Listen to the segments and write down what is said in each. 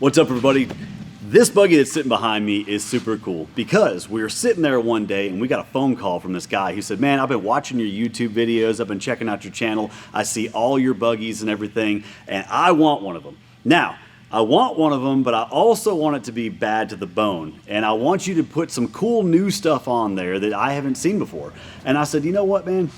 What's up, everybody? This buggy that's sitting behind me is super cool because we were sitting there one day and we got a phone call from this guy who said, man, I've been watching your YouTube videos, I've been checking out your channel, I see all your buggies and everything, and I want one of them. Now, I want one of them, but I also want it to be bad to the bone, and I want you to put some cool new stuff on there that I haven't seen before. And I said, you know what, man?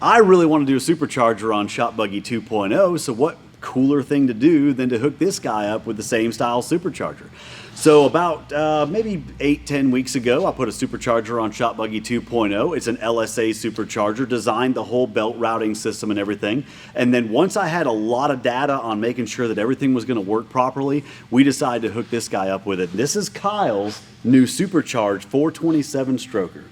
I really want to do a supercharger on Shop Buggy 2.0, so what cooler thing to do than to hook this guy up with the same style supercharger. So about maybe 8-10 weeks ago, I put a supercharger on Shop Buggy 2.0. It's an LSA Supercharger, designed the whole belt routing system and everything. And then once I had a lot of data on making sure that everything was going to work properly, we decided to hook this guy up with it. This is Kyle's new Supercharged 427 stroker.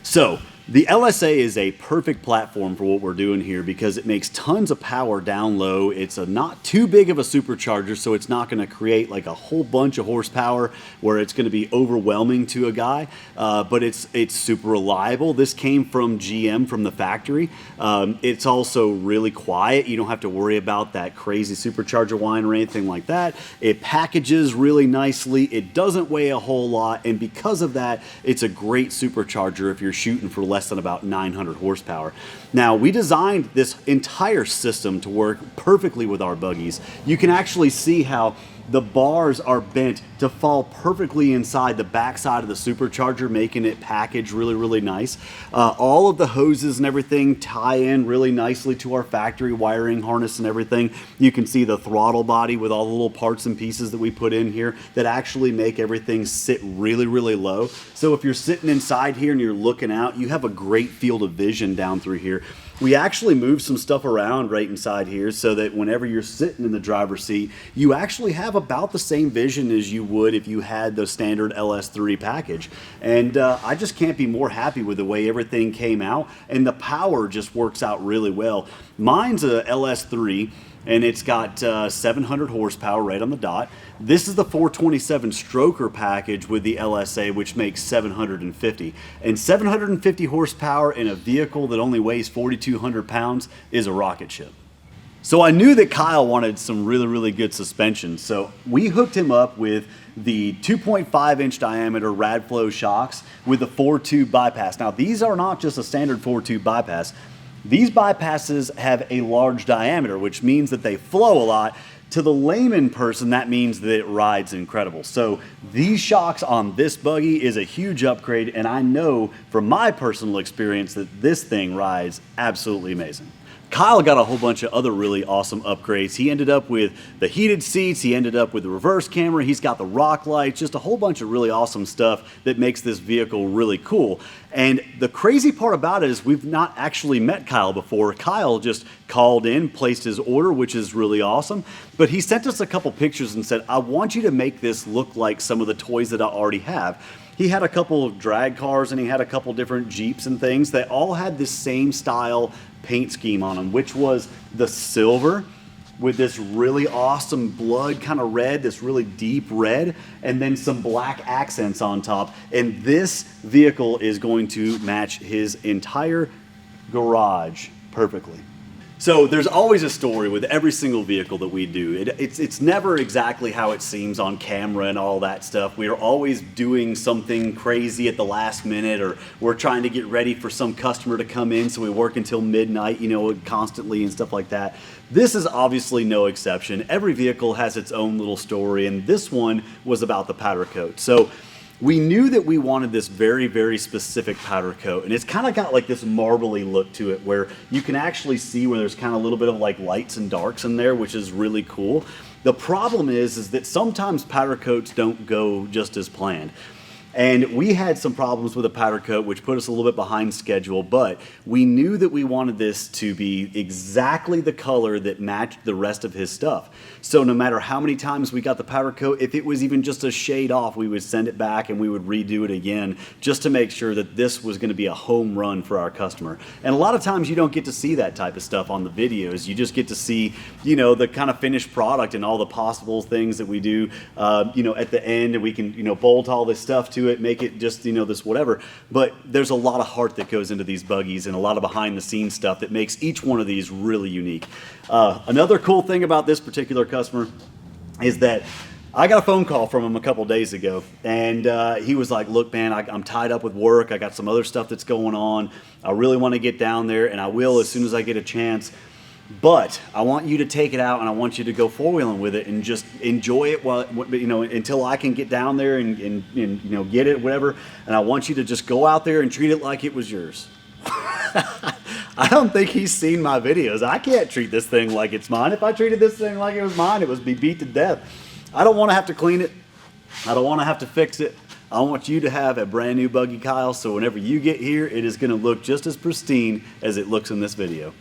So the LSA is a perfect platform for what we're doing here because it makes tons of power down low. It's a not too big of a supercharger, so it's not going to create like a whole bunch of horsepower where it's going to be overwhelming to a guy, but it's super reliable. This came from GM from the factory. It's also really quiet. You don't have to worry about that crazy supercharger whine or anything like that. It packages really nicely. It doesn't weigh a whole lot, and because of that, it's a great supercharger if you're shooting for less than about 900 horsepower. Now, we designed this entire system to work perfectly with our buggies. You can actually see how the bars are bent to fall perfectly inside the backside of the supercharger, making it package really, really nice. All of the hoses and everything tie in really nicely to our factory wiring harness and everything. You can see the throttle body with all the little parts and pieces that we put in here that actually make everything sit really, really low. So if you're sitting inside here and you're looking out, you have a great field of vision down through here. We actually moved some stuff around right inside here so that whenever you're sitting in the driver's seat, you actually have about the same vision as you would if you had the standard LS3 package. And I just can't be more happy with the way everything came out, and the power just works out really well. Mine's a LS3. and it's got 700 horsepower right on the dot. This is the 427 stroker package with the LSA, which makes 750. And 750 horsepower in a vehicle that only weighs 4,200 pounds is a rocket ship. So I knew that Kyle wanted some really good suspension, so we hooked him up with the 2.5 inch diameter Radflow shocks with the 4-tube bypass. Now these are not just a standard 4-tube bypass. These bypasses have a large diameter, which means that they flow a lot. To the layman person, that means that it rides incredible. So these shocks on this buggy is a huge upgrade, and I know from my personal experience that this thing rides absolutely amazing. Kyle got a whole bunch of other really awesome upgrades. He ended up with the heated seats, he ended up with the reverse camera, he's got the rock lights, just a whole bunch of really awesome stuff that makes this vehicle really cool. And the crazy part about it is we've not actually met Kyle before. Kyle just called in, placed his order, which is really awesome. But he sent us a couple pictures and said, I want you to make this look like some of the toys that I already have. He had a couple of drag cars and he had a couple different Jeeps and things that all had this same style paint scheme on them, which was the silver with this really awesome blood kind of red, this really deep red, and then some black accents on top. And this vehicle is going to match his entire garage perfectly. So there's always a story with every single vehicle that we do. It's never exactly how it seems on camera and all that stuff. We are always doing something crazy at the last minute, or we're trying to get ready for some customer to come in, so we work until midnight, you know, constantly and stuff like that. This is obviously no exception. Every vehicle has its own little story, and this one was about the powder coat. So we knew that we wanted this very specific powder coat, and it's kind of got like this marbly look to it where you can actually see where there's kind of a little bit of like lights and darks in there, which is really cool. The problem is that sometimes powder coats don't go just as planned. And we had some problems with the powder coat, which put us a little bit behind schedule, but we knew that we wanted this to be exactly the color that matched the rest of his stuff. So no matter how many times we got the powder coat, if it was even just a shade off, we would send it back and we would redo it again just to make sure that this was going to be a home run for our customer. And a lot of times you don't get to see that type of stuff on the videos. You just get to see, you know, the kind of finished product and all the possible things that we do, you know, at the end, and we can, you know, bolt all this stuff to it, make it just, you know, this whatever. But there's a lot of heart that goes into these buggies and a lot of behind the scenes stuff that makes each one of these really unique. Another cool thing about this particular customer is that I got a phone call from him a couple days ago, and he was like, look man, I'm tied up with work, I got some other stuff that's going on, I really want to get down there, and I will as soon as I get a chance. But I want you to take it out, and I want you to go four-wheeling with it and just enjoy it while, you know, until I can get down there and you know, get it, whatever. And I want you to just go out there and treat it like it was yours. I don't think he's seen my videos. I can't treat this thing like it's mine. If I treated this thing like it was mine, it would be beat to death. I don't want to have to clean it. I don't want to have to fix it. I want you to have a brand new buggy, Kyle, so whenever you get here, it is going to look just as pristine as it looks in this video.